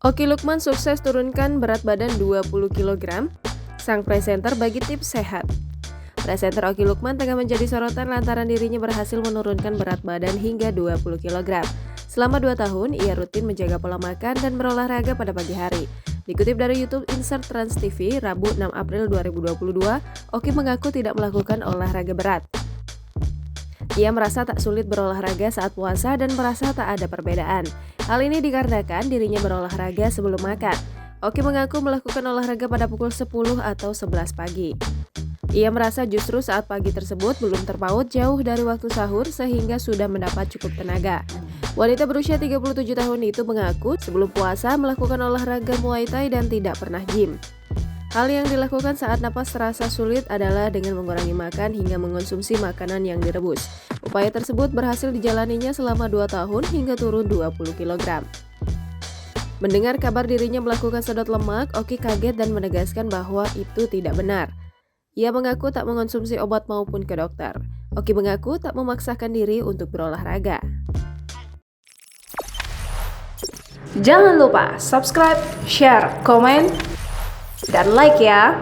Oki Lukman sukses turunkan berat badan 20 kg. Sang presenter bagi tips sehat. Presenter Oki Lukman tengah menjadi sorotan lantaran dirinya berhasil menurunkan berat badan hingga 20 kg. Selama 2 tahun, ia rutin menjaga pola makan dan berolahraga pada pagi hari. Dikutip dari YouTube Insert Trans TV, Rabu 6 April 2022, Oki mengaku tidak melakukan olahraga berat. Ia merasa tak sulit berolahraga saat puasa dan merasa tak ada perbedaan. Hal ini dikarenakan dirinya berolahraga sebelum makan. Oki mengaku melakukan olahraga pada pukul 10 atau 11 pagi. Ia merasa justru saat pagi tersebut belum terpaut jauh dari waktu sahur sehingga sudah mendapat cukup tenaga. Wanita berusia 37 tahun itu mengaku sebelum puasa melakukan olahraga Muay Thai dan tidak pernah gym. Hal yang dilakukan saat napas terasa sulit adalah dengan mengurangi makan hingga mengonsumsi makanan yang direbus. Upaya tersebut berhasil dijalaninya selama 2 tahun hingga turun 20 kg. Mendengar kabar dirinya melakukan sedot lemak, Oki kaget dan menegaskan bahwa itu tidak benar. Ia mengaku tak mengonsumsi obat maupun ke dokter. Oki mengaku tak memaksakan diri untuk berolahraga. Jangan lupa subscribe, share, komen, dan like ya.